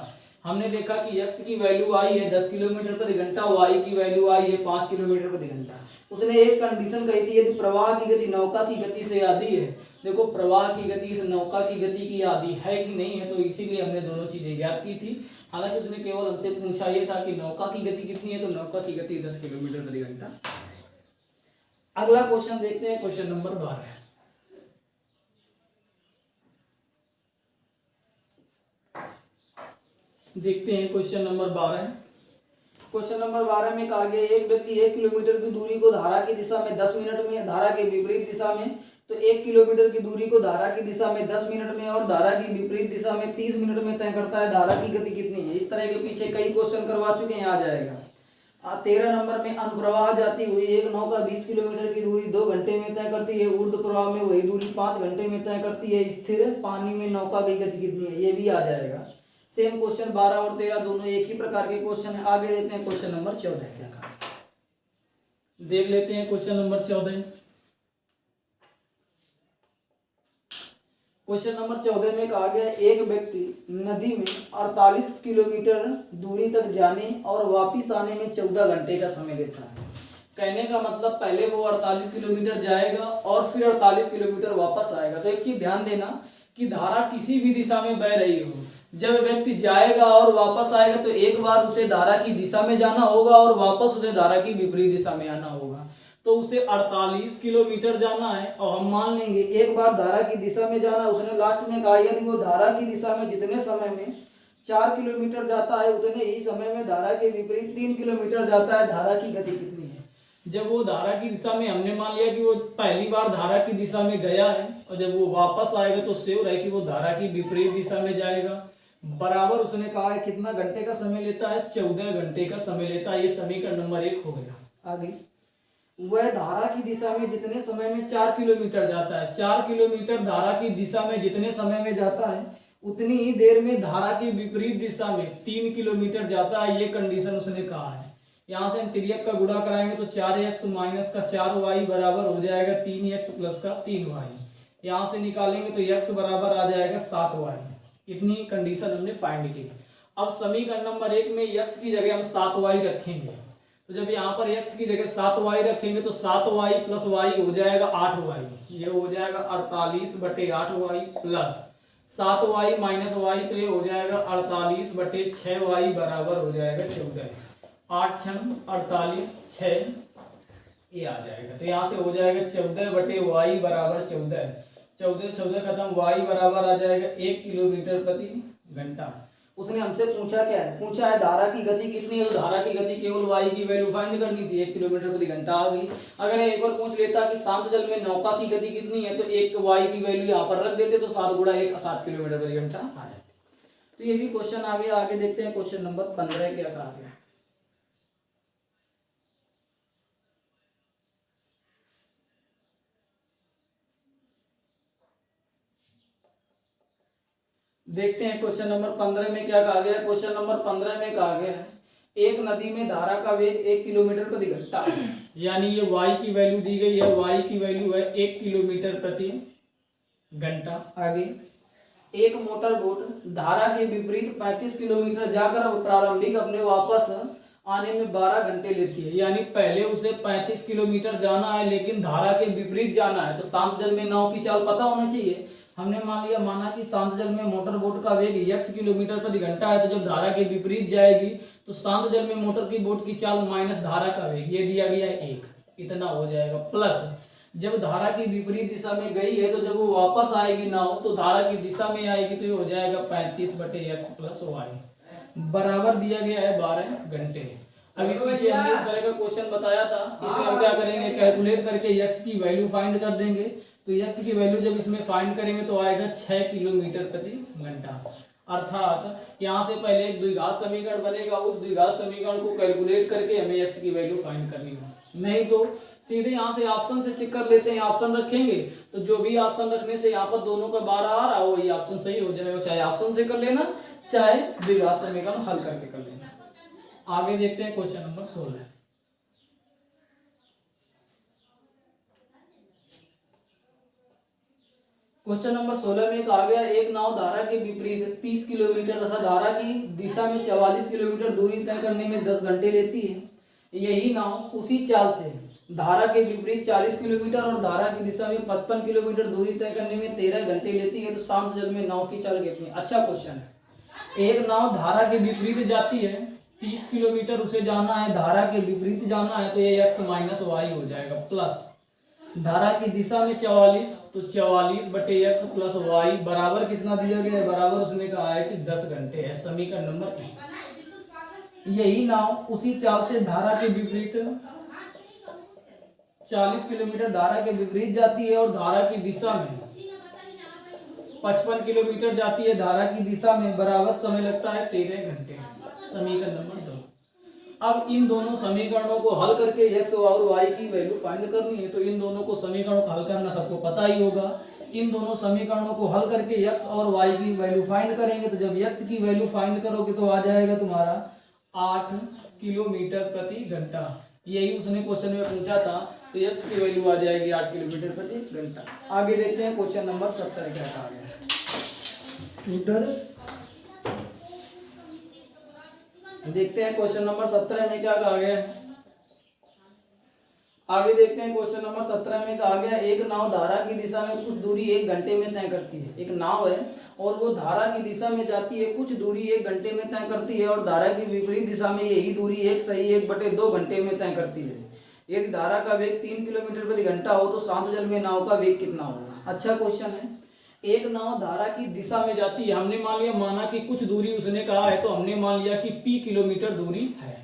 हमने देखा कि x की वैल्यू आई है 10 किलोमीटर प्रति घंटा, y की वैल्यू आई है 5 किलोमीटर प्रति घंटा। उसने एक कंडीशन कही थी यदि प्रवाह की गति नौका की गति से आधी है। देखो प्रवाह की गति इस नौका की गति की आधी है कि नहीं है, तो इसीलिए हमने दोनों चीजें ज्ञात की थी। हालांकि उसने केवल हमसे पूछा ये था कि नौका की गति कितनी है, तो नौका की गति 10 किलोमीटर प्रति घंटा। अगला क्वेश्चन देखते हैं, क्वेश्चन नंबर 12। देखते हैं क्वेश्चन नंबर 12। क्वेश्चन नंबर 12 में कहा गया एक व्यक्ति 1 किलोमीटर की दूरी को धारा की दिशा में 10 मिनट में, धारा के विपरीत दिशा में, तो 1 किलोमीटर की दूरी को धारा की दिशा में 10 मिनट में और धारा की विपरीत दिशा में 30 मिनट में तय करता है। धारा की गति कितनी है। इस तरह के पीछे कई क्वेश्चन करवा चुके हैं, आ जाएगा। 13 नंबर में अनुप्रवाह जाती हुई एक नौका 20 किलोमीटर की दूरी 2 घंटे में तय करती है। ऊर्ध्व प्रवाह में वही दूरी 5 घंटे में तय करती है। स्थिर पानी में नौका की गति कितनी है, ये भी आ जाएगा। सेम क्वेश्चन 12 और 13 दोनों एक ही प्रकार के क्वेश्चन है। आगे देते हैं क्वेश्चन नंबर 14 क्या कहा, देख लेते हैं क्वेश्चन नंबर 14। क्वेश्चन नंबर 14 में कहा गया एक व्यक्ति नदी में 48 किलोमीटर दूरी तक जाने और वापिस आने में 14 घंटे का समय लेता है। कहने का मतलब पहले वो 48 किलोमीटर जाएगा और फिर 48 किलोमीटर वापस आएगा। तो एक चीज ध्यान देना कि धारा किसी भी दिशा में बह रही हो, जब व्यक्ति जाएगा और वापस आएगा तो एक बार उसे धारा की दिशा में जाना होगा और वापस उसे धारा की विपरीत दिशा में आना होगा। तो उसे 48 किलोमीटर जाना है और हम मान लेंगे एक बार धारा की दिशा में जाना। उसने लास्ट में कहा यदि वो धारा की दिशा में जितने समय में 4 किलोमीटर जाता है उतने ही समय में धारा के विपरीत 3 किलोमीटर जाता है। धारा की गति कितनी है। जब वो धारा की दिशा में, हमने मान लिया कि वो पहली बार धारा की दिशा में गया है और जब वो वापस आएगा तो श्योर है कि वो धारा की विपरीत दिशा में जाएगा। बराबर उसने कहा है कितना घंटे का समय लेता है, 14 घंटे का समय लेता है। ये समीकरण नंबर 1 हो गया। आगे वह धारा की दिशा में जितने समय में 4 किलोमीटर जाता है, 4 किलोमीटर धारा की दिशा में जितने समय में जाता है उतनी ही देर में धारा की विपरीत दिशा में 3 किलोमीटर जाता है। ये कंडीशन उसने कहा है। यहाँ से हम तिर्यक का गुणा कराएंगे तो 4x - का 4y बराबर हो जाएगा 3x + का 3y। यहाँ से निकालेंगे तो x बराबर आ जाएगा 7y। इतनी कंडीशन हमने फाइंड की। अब समीकरण नंबर 1 में x की जगह हम 7y रखेंगे। तो जब यहाँ पर x की जगह 7y रखेंगे तो 7y + y हो जाएगा 8y। ये हो जाएगा 48/8y प्लस 7y - y तो ये हो जाएगा 48/6y बराबर हो जाएगा 14। 8 × 48 6 ये आ जाएगा। तो यहाँ से हो जाएगा 14/y बराबर 14। 14 खत्म, y बराबर आ जाएगा 1 किलोमीटर प्रति घंटा। उसने हमसे पूछा क्या है, पूछा है धारा की गति कितनी है। तो धारा की गति केवल y की वैल्यू फाइंड करनी थी, 1 किलोमीटर प्रति घंटा आ गई। अगर एक और पूछ लेता कि शांत जल में नौका की गति कितनी है तो एक y की वैल्यू यहाँ पर रख देते तो 7 × 1 7 किलोमीटर प्रति घंटा आ जाती। तो ये भी क्वेश्चन आ गया। आगे देखते हैं क्वेश्चन नंबर 15 क्या कहा गया। देखते हैं क्वेश्चन नंबर 15 में क्या कहा गया है। क्वेश्चन नंबर 15 में कहा गया है एक नदी में धारा का वेग 1 किलोमीटर प्रति घंटा है, यानी ये y की वैल्यू दी गई है, y की वैल्यू है 1 किलोमीटर प्रति घंटा। आगे एक मोटर बोट धारा के विपरीत 35 किलोमीटर जाकर प्रारंभिक अपने वापस आने में 12 घंटे लेती है, यानी पहले उसे 35 किलोमीटर जाना है लेकिन धारा के विपरीत जाना है। तो शांत जल में नाव की चाल पता होना चाहिए। हमने माना कि शांत जल में मोटर बोट का वेग x किलोमीटर प्रति घंटा है, तो जब धारा के विपरीत जाएगी तो शांत जल में मोटर की बोट की चाल माइनस धारा का वेग, ये दिया गया है 1, इतना हो जाएगा। प्लस जब धारा की विपरीत दिशा में गई है तो जब वो वापस आएगी नाव तो धारा की दिशा में आएगी, तो ये हो जाएगा 35/x + y बराबर दिया गया है 12 घंटे। अभी पीछे हमने इस तरह का क्वेश्चन बताया था, इसमें हम क्या करेंगे, कैलकुलेट करके x की वैल्यू फाइंड कर देंगे। तो x की वैल्यू जब इसमें फाइंड करेंगे तो आएगा 6 किलोमीटर प्रति घंटा। अर्थात यहाँ से पहले एक द्विघात समीकरण बनेगा, उस द्विघात समीकरण को कैलकुलेट करके हमें x की वैल्यू फाइंड करनी है। नहीं तो सीधे यहाँ से ऑप्शन से चेक कर लेते हैं, ऑप्शन रखेंगे तो जो भी ऑप्शन रखने से यहाँ पर दोनों का 12 आ रहा हो वही ऑप्शन सही हो जाएगा। चाहे ऑप्शन से कर लेना, चाहे द्विघात समीकरण हल करके कर लेना। आगे देखते हैं क्वेश्चन नंबर 16। क्वेश्चन नंबर 16 में कहा गया एक नाव धारा के विपरीत 30 किलोमीटर तथा धारा की दिशा में 44 किलोमीटर दूरी तय करने में 10 घंटे लेती है। यही नाव उसी चाल से धारा के विपरीत 40 किलोमीटर और धारा की दिशा में 55 किलोमीटर दूरी तय करने में 13 घंटे लेती है, तो शांत जल में नाव की चाल कितनी है। अच्छा क्वेश्चन है। एक नाव धारा के विपरीत जाती है, 30 किलोमीटर उसे जाना है, धारा के विपरीत जाना है, तो ये x - y हो जाएगा। प्लस धारा की दिशा में 44, तो 44/x + y बराबर कितना दिया गया है, बराबर उसने कहा है कि 10 घंटे है। समीकरण नंबर 1। यही नाव उसी चाल से धारा के विपरीत 40 किलोमीटर धारा के विपरीत जाती है और धारा की दिशा में 55 किलोमीटर जाती है, धारा की दिशा में बराबर समय लगता है 13 घंटे। समीकरण नंबर 2। अब इन दोनों समीकरणों को हल करके x और y की वैल्यू फाइंड करनी है, तो इन दोनों को समीकरणों को हल करना सबको पता ही होगा। इन दोनों समीकरणों को हल करके x और y की वैल्यू फाइंड करेंगे, तो जब x की वैल्यू फाइंड करोगे तो आ जाएगा तुम्हारा 8 किलोमीटर प्रति घंटा। यही उसने क्वेश्चन में पूछा था, तो x की वैल्यू आ जाएगी 8 किलोमीटर प्रति घंटा। आगे देखते हैं क्वेश्चन नंबर 17 क्या कहा गया। देखते हैं क्वेश्चन नंबर 17 में क्या कहा गया है। आगे देखते हैं क्वेश्चन नंबर 17 में कहा गया एक नाव धारा की दिशा में कुछ दूरी 1 घंटे में तय करती है। एक नाव है और वो धारा की दिशा में जाती है, कुछ दूरी 1 घंटे में तय करती है और धारा की विपरीत दिशा में यही दूरी 1/2 घंटे में तय करती है। यदि धारा का वेग 3 किलोमीटर प्रति घंटा हो तो शांत जल में नाव का वेग कितना होगा। अच्छा क्वेश्चन है। एक नाव धारा की दिशा में जाती है, हमने माना कि कुछ दूरी उसने कहा है, तो हमने मान लिया कि p किलोमीटर दूरी है।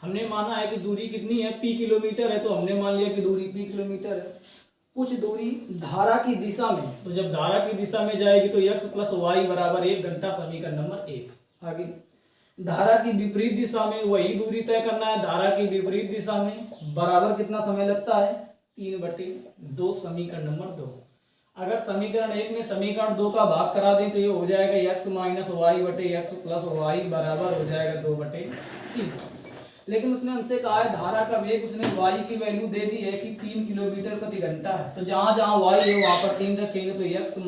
हमने माना है कि दूरी कितनी है, p किलोमीटर है, तो हमने मान लिया कि दूरी p किलोमीटर है। कुछ दूरी धारा की दिशा में, तो जब धारा की दिशा में जाएगी तो x + y बराबर 1 घंटा। समीकरण नंबर 1। आगे धारा की विपरीत दिशा में वही दूरी तय करना है, धारा की विपरीत दिशा में बराबर कितना समय लगता है, 3/2। समीकरण नंबर 2। अगर समीकरण 1 में समीकरण 2 का भाग करा दें तो ये हो जाएगा x - y/x + y बराबर हो जाएगा 2/3। लेकिन उसने हमसे कहा है धारा का वेग, उसने y की वैल्यू दे दी है कि 3 किलोमीटर प्रति घंटा है, तो जहां जहां y है वहां पर 3 रखेंगे, तो x -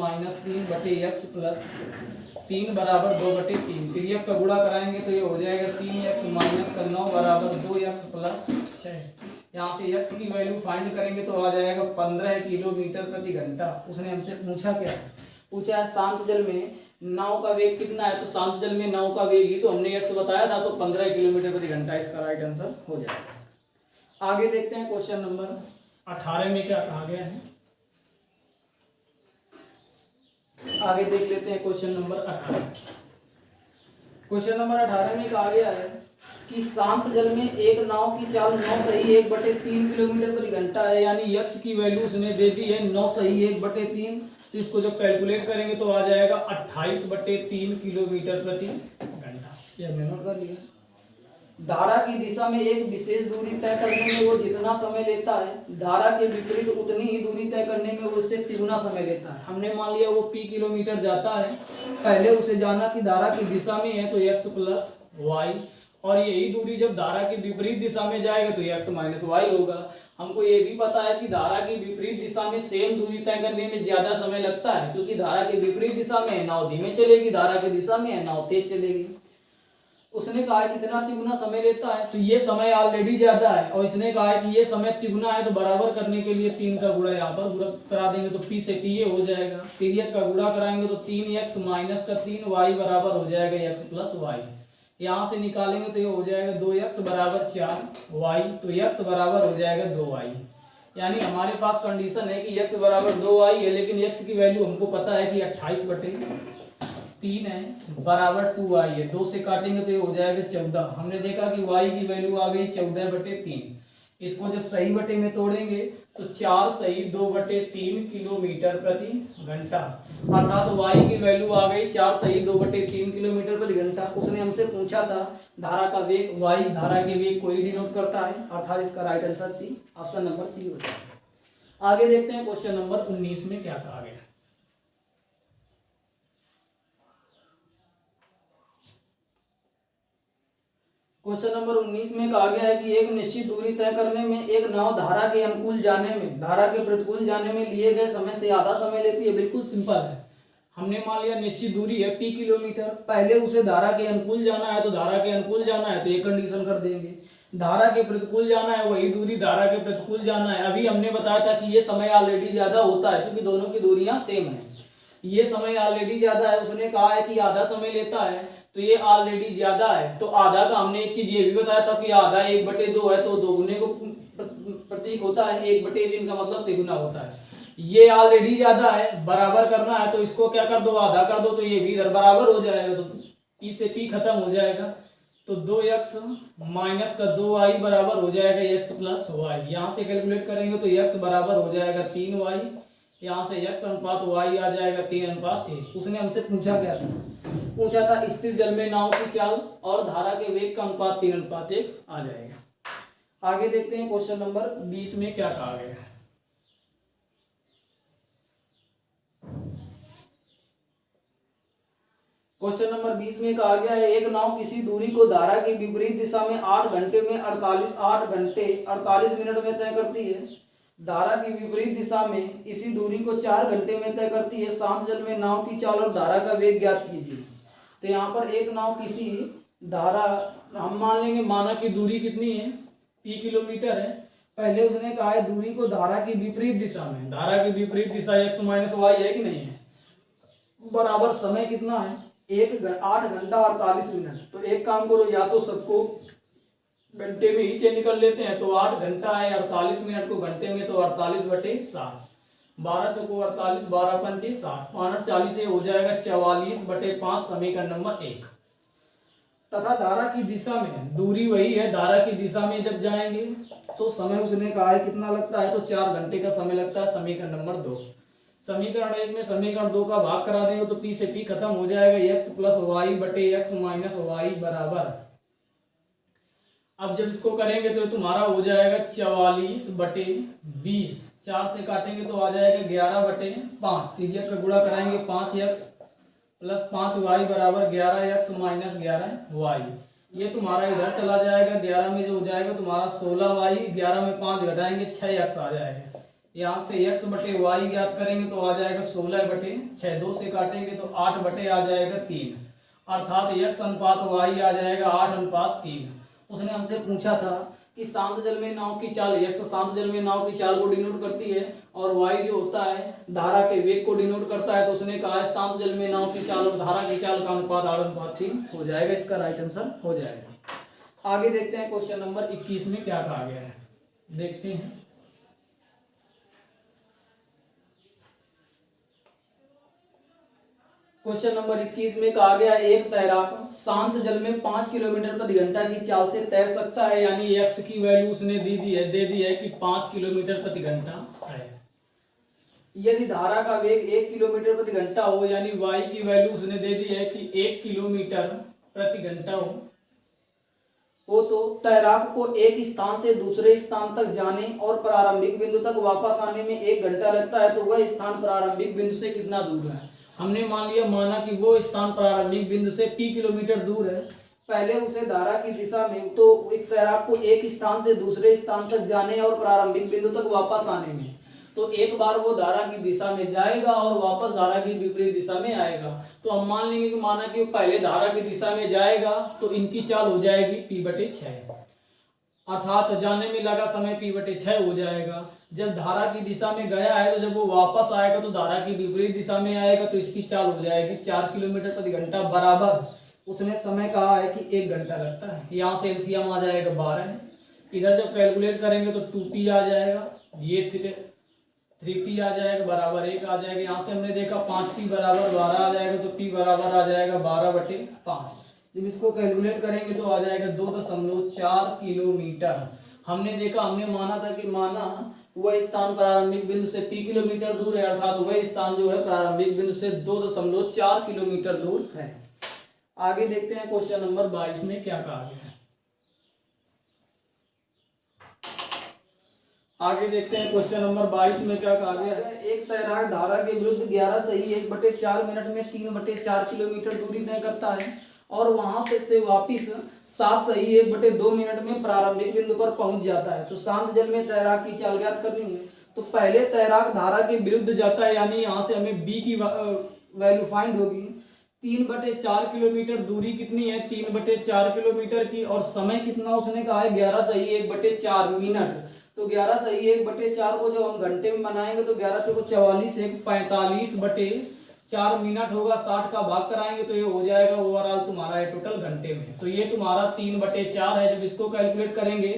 3/x + 3 बराबर 2/3। त्रियक का गुणा कराएंगे तो ये हो जाएगा 3x - 9 बराबर 2x + 6। यहाँ से x की वैल्यू फाइंड करेंगे तो आ जाएगा 15 किलोमीटर प्रति घंटा। उसने हमसे पूछा क्या, पूछा है शांत जल में नाव का वेग कितना है, तो शांत जल में नाव का वेग ही तो हमने x बताया था, तो 15 किलोमीटर प्रति घंटा इसका राइट आंसर हो जाएगा। आगे देखते हैं क्वेश्चन नंबर 18 में क्या कहा गया है। आगे देख लेते हैं क्वेश्चन नंबर 18। क्वेश्चन नंबर 18 में कहा गया है कि शांत जल में एक नाव की चाल 9 सही 1/3 किलोमीटर प्रति घंटा है, यानी x की वैल्यू उसने दे दी है 9 सही 1/3। तो इसको जब कैलकुलेट करेंगे तो आ जाएगा 28/3 किलोमीटर प्रति घंटा। ये हमने नोट कर लिया। धारा की दिशा में एक विशेष दूरी तय करने में वो जितना समय लेता है, धारा के विपरीत उतनी ही दूरी तय करने में वो उससे तिगुना समय लेता है। हमने मान लिया वो p किलोमीटर जाता है, पहले उसे जाना कि धारा की दिशा में है तो x प्लस वाई, और यही दूरी जब धारा की विपरीत दिशा में जाएगा तो x माइनस वाई होगा। हमको ये भी पता है कि धारा की विपरीत दिशा में सेम दूरी तय करने में ज्यादा समय लगता है, क्योंकि धारा के विपरीत दिशा में नाव धीमे चलेगी, धारा की दिशा में नाव तेज चलेगी। उसने कहा है कितना तिगुना समय लेता है, तो ये समय ऑलरेडी ज्यादा है, और इसने कहा है कि ये समय तिगुना है, तो बराबर करने के लिए 3 का गुणा यहाँ पर गुणा करा देंगे तो p से p ये हो जाएगा, फिर का गुणा कराएंगे तो 3x माइनस का 3y बराबर हो जाएगा x प्लस वाई। यहाँ से निकालेंगे तो ये हो जाएगा 2x बराबर 4y, तो x बराबर हो जाएगा 2y। यानी हमारे पास कंडीशन है कि x बराबर 2y है, लेकिन x की वैल्यू हमको पता है कि 28/3 है, बराबर 2y है। 2 से काटेंगे तो ये हो जाएगा 14। हमने देखा कि y की वैल्यू आ गई 14/3। इसको जब सही बटे में तोड़ेंगे तो 4 सही 2/3 किलोमीटर प्रति घंटा, अर्थात y की वैल्यू आ गई 4 सही 2/3 किलोमीटर प्रति घंटा। उसने हमसे पूछा था धारा का वेग y, धारा के वेग को ही डिनोट करता है, अर्थात इसका right answer c, option number c होता है। आगे देखते हैं क्वेश्चन नंबर 19 में क्या कहा गया। क्वेश्चन नंबर 19 में कहा गया है कि एक निश्चित दूरी तय करने में एक नाव धारा के अनुकूल जाने में धारा के प्रतिकूल जाने में लिए गए समय से आधा समय लेती है। बिल्कुल सिंपल है, हमने मान लिया निश्चित दूरी है p किलोमीटर, पहले उसे धारा के अनुकूल जाना है, तो धारा के अनुकूल जाना है तो एक कंडीशन कर देंगे, धारा के प्रतिकूल जाना है वही दूरी धारा के प्रतिकूल जाना है। अभी हमने बताया था कि ये समय ऑलरेडी ज्यादा होता है, क्योंकि दोनों की दूरियां सेम है, ये समय ऑलरेडी ज्यादा है। उसने कहा है कि आधा समय लेता है, तो ये ऑलरेडी ज्यादा है, तो आधा का हमने एक चीज ये भी बताया था कि आधा 1/2 है, तो दोगुने को प्रतीक होता है, 1/3 का मतलब तिगुना होता है। ये ऑलरेडी ज्यादा है, बराबर करना है तो इसको क्या कर दो, आधा कर दो, तो ये भी इधर बराबर हो जाएगा, तो p से p खत्म हो जाएगा, तो 2x माइनस का 2y बराबर हो जाएगा x प्लस वाई। यहाँ से कैलकुलेट करेंगे तो x बराबर हो जाएगा 3y, यहाँ से x अनुपात y आ जाएगा 3:1। उसने हमसे पूछा क्या था, पूछा था स्थिर जल में नाव की चाल और धारा के वेग का अनुपात 3:1 आ जाएगा। आगे देखते हैं क्वेश्चन नंबर 20 में क्या कहा गया है। क्वेश्चन नंबर 20 में कहा गया है एक नाव किसी दूरी को धारा की विपरीत दिशा में 8 घंटे 48 मिनट में तय करती है, धारा की विपरीत दिशा में इसी दूरी को 4 घंटे में तय करती है। शांत जल में नाव की चाल और धारा का वेग ज्ञात कीजिए। तो यहाँ पर एक नाव किसी धारा, हम मान लेंगे माना की दूरी कितनी है, p किलोमीटर है, पहले उसने कहा है दूरी को धारा की विपरीत दिशा में, धारा की विपरीत दिशा x माइनस वाई है कि नहीं है, बराबर समय कितना है 8 घंटा 48 मिनट। तो एक काम करो, या तो सबको घंटे में ही चेंज कर लेते हैं, तो 8 घंटा है 48 मिनट को घंटे में तो 48/7, 12 चौको 48, 12 पंचे 60, 5/40 से हो जाएगा 44/5, समीकरण नंबर 1। तथा धारा की दिशा में दूरी वही है, धारा की दिशा में जब जाएंगे तो समय उसने कहा है कितना लगता है, तो 4 घंटे का समय लगता है, समीकरण नंबर 2। समीकरण 1 में समीकरण 2 का भाग करा देंगे तो p से p खत्म हो जाएगा, x प्लस वाई बटे x माइनस वाई बराबर, अब जब इसको करेंगे तो तुम्हारा हो जाएगा 44/20, 4 से काटेंगे तो आ जाएगा 11/5, तिर्यक का गुणा कराएंगे 5x प्लस 5y बराबर 11x माइनस 11y। ये तुम्हारा इधर चला जाएगा, 11 में जो हो जाएगा तुम्हारा 16y, 11 में 5 घटाएंगे 6x आ जाएगा। यहाँ से x/y ज्ञात करेंगे तो आ जाएगा 16/6, 2 से काटेंगे तो 8 आ जाएगा 3, अर्थात x अनुपात y आ जाएगा 8:3। उसने हमसे पूछा था कि शांत जल में नाव की चाल, x शांत जल में नाव की चाल को डिनोट करती है और y जो होता है धारा के वेग को डिनोट करता है, तो उसने कहा है शांत जल में नाव की चाल और धारा की चाल का अनुपात 8:3 हो जाएगा, इसका राइट आंसर हो जाएगा। आगे देखते हैं क्वेश्चन नंबर 21 में क्या कहा गया है, देखते हैं। क्वेश्चन नंबर 21 में कहा गया एक तैराक शांत जल में 5 किलोमीटर प्रति घंटा की चाल से तैर सकता है, यानी x की वैल्यू उसने दे दी है कि 5 किलोमीटर प्रति घंटा है। यदि धारा का वेग 1 किलोमीटर प्रति घंटा हो, यानी y की वैल्यू उसने दे दी है कि 1 किलोमीटर प्रति घंटा हो, हो तो तैराक को एक स्थान से दूसरे स्थान तक जाने और प्रारंभिक बिंदु तक वापस आने में 1 घंटा लगता है, तो वह स्थान प्रारंभिक बिंदु से कितना दूर है। हमने माना कि वो स्थान प्रारंभिक बिंदु से p किलोमीटर दूर है। पहले उसे धारा की दिशा में, तो एक तैराक को एक स्थान से दूसरे स्थान तक जाने और प्रारंभिक बिंदु तक वापस आने में, तो एक बार वो धारा की दिशा में जाएगा और वापस धारा की विपरीत दिशा में आएगा। तो हम मान लेंगे कि माना कि वो पहले धारा की दिशा में जाएगा तो इनकी चाल हो जाएगी p/6, अर्थात जाने में लगा समय p/6 हो जाएगा। जब धारा की दिशा में गया है तो जब वो वापस आएगा तो धारा की विपरीत दिशा में आएगा, तो इसकी चाल हो जाएगी 4 किलोमीटर प्रति घंटा बराबर। उसने समय कहा है कि 1 घंटा लगता है। यहाँ से एलसीएम आ जाएगा 12, इधर जब कैलकुलेट करेंगे तो 2p आ जाएगा, ये 3p आ जाएगा बराबर 1 आ जाएगा। यहाँ से हमने देखा 5p बराबर 12 आ जाएगा, तो p बराबर आ जाएगा 12/5। जब इसको कैलकुलेट करेंगे तो आ जाएगा 2.4 किलोमीटर। हमने देखा, हमने माना था कि वह स्थान प्रारंभिक बिंदु से p किलोमीटर दूर है, अर्थात वह स्थान जो है प्रारंभिक बिंदु से 2.4 किलोमीटर दूर है। आगे देखते हैं क्वेश्चन नंबर 22 में क्या कहा गया है। आगे देखते हैं क्वेश्चन नंबर 22 में क्या कहा गया है। एक तैराक धारा के विरुद्ध 11 सही 1/4 मिनट में 3/4 किलोमीटर दूरी तय करता है और वहां तक से वापिस 7 सही 1/2 मिनट में प्रारंभिक बिंदु पर पहुंच जाता है। तो शांत जल में तैराक की चाल ज्ञात करनी है। तो पहले तैराक धारा के विरुद्ध जाता है, यानी यहाँ से हमें b की वैल्यू फाइंड होगी। 3/4 किलोमीटर दूरी कितनी है, 3/4 किलोमीटर की, और समय कितना उसने कहा है 11 सही 1/4 मिनट। तो 11 सही 1/4 को जो हम घंटे में बनाएंगे तो 11 को 44 45/4 मिनट होगा, 60 का भाग कराएंगे तो ये हो जाएगा ओवरऑल तुम्हारा है टोटल घंटे में। तो ये तुम्हारा 3/4 है। जब इसको कैलकुलेट करेंगे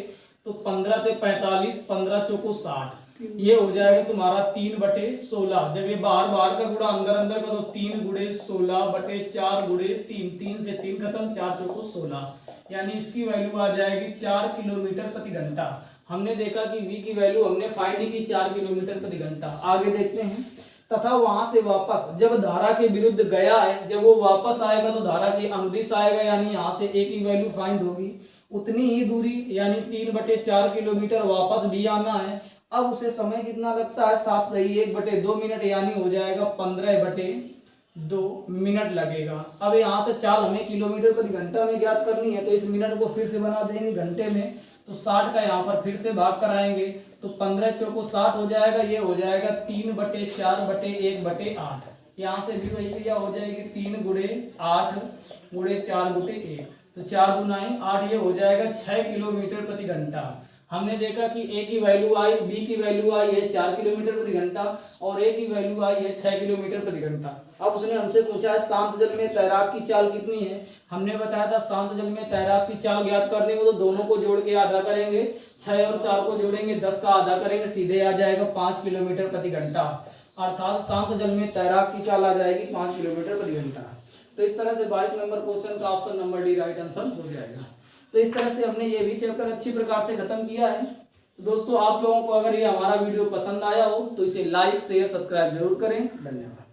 तो 15 से 45, 15 चौको 60, ये हो जाएगा तुम्हारा 3/16। जब ये बाहर का गुणा अंदर का, तो 3 × 16/4 × 3, 3 से 3 खत्म, 4 चौको 16, यानी इसकी वैल्यू आ जाएगी 4 किलोमीटर प्रति घंटा। हमने देखा कि v की वैल्यू हमने फाइंड की 4 किलोमीटर प्रति घंटा। आगे देखते हैं, तथा वहां से वापस जब धारा के विरुद्ध गया है, जब वो वापस आएगा तो धारा के अनुदिश आएगा, यानी यहाँ से a की वैल्यू फाइंड होगी। उतनी ही दूरी यानी 3/4 किलोमीटर वापस भी आना है। अब उसे समय कितना लगता है, 7 सही 1/2 मिनट, यानी हो जाएगा 15/2 मिनट लगेगा। अब यहाँ से चाल हमें किलोमीटर प्रति घंटा में ज्ञात करनी है, तो इस मिनट को फिर से बना देंगे घंटे में, तो 60 का यहाँ पर फिर से भाग कराएंगे तो 15 चौको 60 हो जाएगा, ये हो जाएगा 3/4/1/8। यहाँ से भी वही क्रिया हो जाएगी, 3 × 8 × 4 × 1, तो 4 × 9 8, ये हो जाएगा 6 किलोमीटर प्रति घंटा। हमने देखा कि a की वैल्यू आई, b की वैल्यू आई है 4 किलोमीटर प्रति घंटा और a की वैल्यू आई है 6 किलोमीटर प्रति घंटा। अब उसने हमसे पूछा है शांत जल में तैराक की चाल कितनी है। हमने बताया था शांत जल में तैराक की चाल ज्ञात करनी हो तो दोनों को जोड़ के आधा करेंगे, 6 और 4 को जोड़ेंगे 10 का आधा करेंगे, सीधे आ जाएगा 5 किलोमीटर प्रति घंटा। अर्थात शांत जल में तैराक की चाल आ जाएगी 5 किलोमीटर प्रति घंटा। तो इस तरह से 22 नंबर क्वेश्चन का option number D right answer हो जाएगा। तो इस तरह से हमने ये भी चैप्टर अच्छी प्रकार से खत्म किया है। तो दोस्तों, आप लोगों को अगर ये हमारा वीडियो पसंद आया हो तो इसे लाइक शेयर सब्सक्राइब जरूर करें। धन्यवाद।